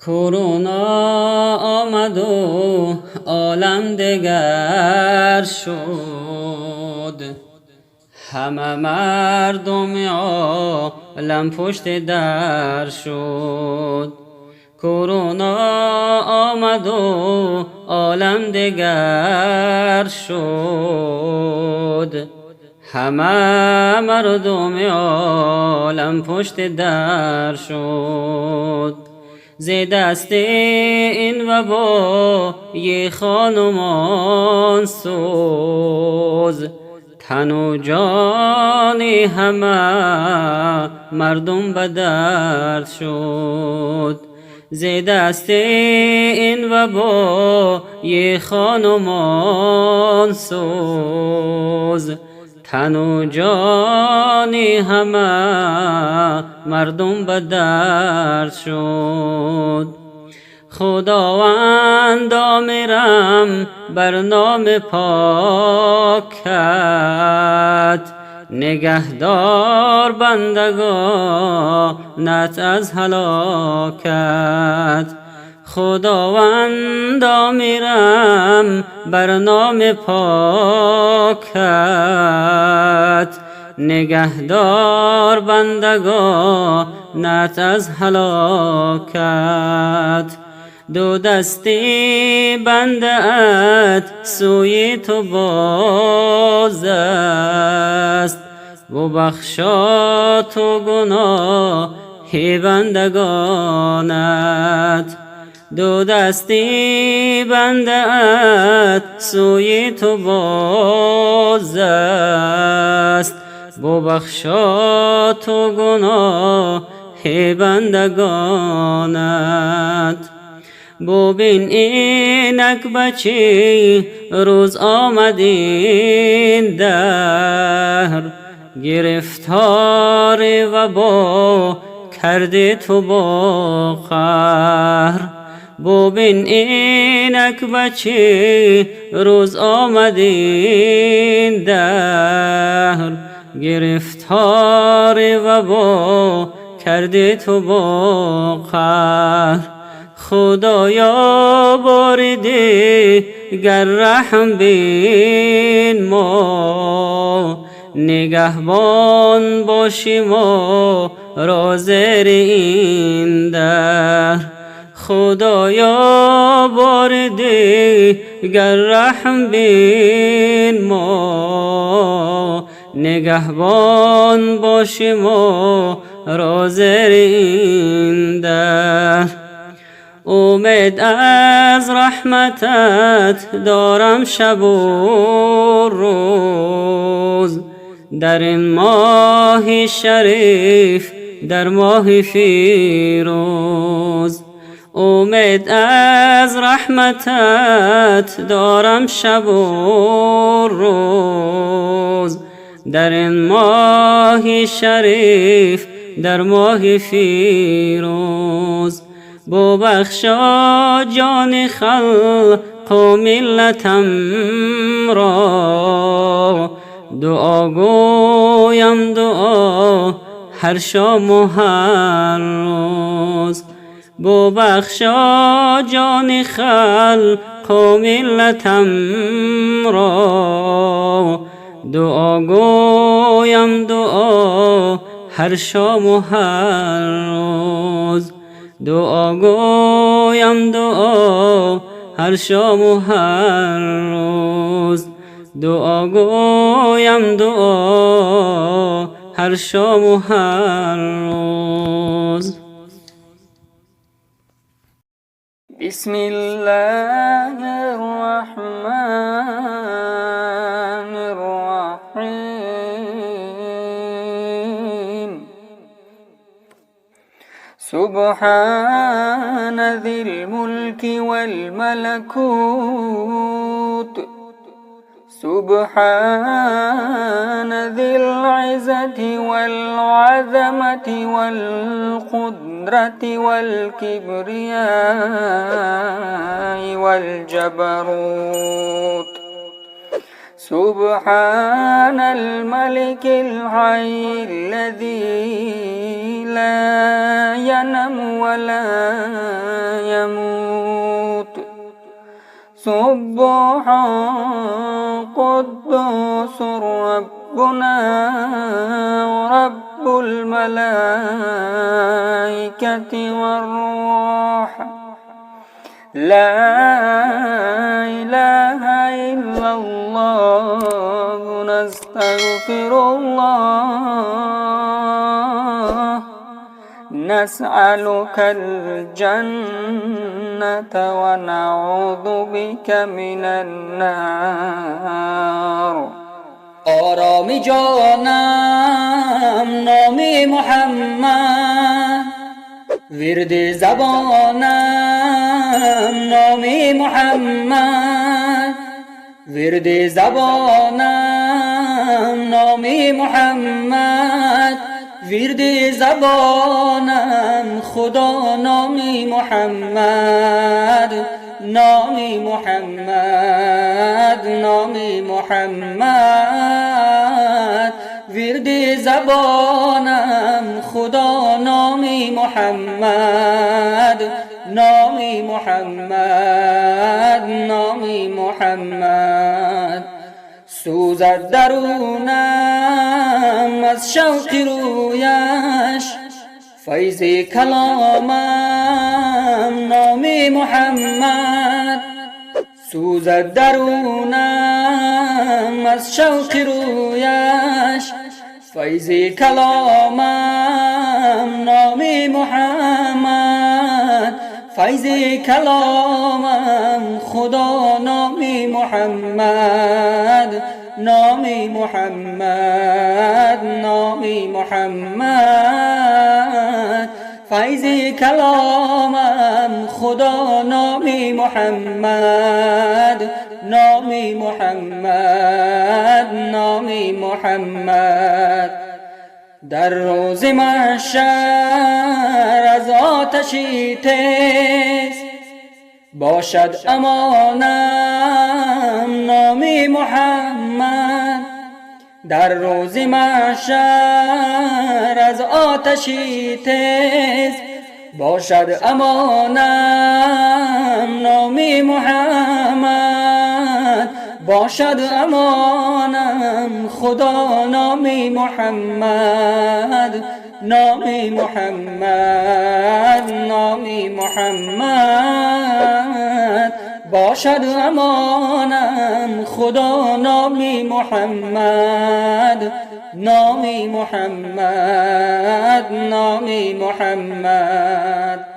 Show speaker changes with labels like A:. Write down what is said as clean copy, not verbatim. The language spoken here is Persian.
A: کرونا آمد و عالم دگر شد، همه مردم عالم پشت در شد. کرونا آمد و عالم دگر شد، همه مردم عالم پشت در شد. ز دست این وبای خانمان سوز، تن و جان همه مردم به درد شد. ز دست این وبای خانمان سوز، تن و جان همه مردم به درد شد. خداوندا میرم بر نام پاکت، نگهدار بندگانت از هلاکت. خداوندا میرم بر نام پاکت، نگهدار بندگانت از هلاکت. دو دستی بنده ات سوی تو باز است، و بخشا تو گناه بندگانت. دو دستی بنده ات سوی تو باز است، ببخشا تو گناه بندگانت. ببین اینک بچه روز آمد این دهر، گرفتار وبا کرده تو با قهر. ببین اینک بچه روز آمد این دهر، گرفتار وبا کرده تو با قهر. خدایا بار دیگر رحم بین ما، نگهبان باشی ما را زیر این دهر. خدایا بار دیگر رحم بین ما، نگهبان باشی ما را زیر این دهر. امید از رحمتت دارم شب و روز، در این ماه شریف در ماه فیروز. امید از رحمتت دارم شب و روز، در این ماه شریف در ماه فیروز. ببخشا جان خلق و ملتم را، دعا گویم دعا هر شام و هر روز. ببخشا جان خلق و ملتم را، دعا گویم دعا هر شام و هر روز. دعا گویم دعا هر شام و هر روز. دعا گویم دعا هر شام و هر روز. بسم الله الرحمن الرحیم. سبحان ذی الملک والملکوت، سبحان ذی العزة والعظمة والقدرة والكبرياء والجبروت. سبحان الملك الحي الذي لا
B: ينم ولا يموت سبحان قدوس ربنا ورب الملائكة والروح لا إله إلا الله نستغفر الله نسألك الجنة ونعوذ بك من النار.
C: آرامی جانم نام محمد، ورد زبانم نام محمد، ورد زبانم نام محمد، ورد زبانم خدا نام محمد، نام محمد، نام محمد، ورد زبانم خدا نام محمد، نام محمد، نام محمد. سوزد درونم از شوق رویش، فیض کلامم نام محمد. سوزد درونم از شوق رویش، فیض کلامم نام محمد، فیض کلامم خدا نام محمد، نام محمد، نام محمد، فیض کلامم خدا نام محمد، نام محمد، نام محمد. در روز محشر از آتشی تیز باشد امانم نام محمد. در روز محشر از آتشی تیز باشد امانم نام محمد، باشد امانم خدا نام محمد، نام محمد، نام محمد، باشد امانم خدا نام محمد، نام محمد، نام محمد.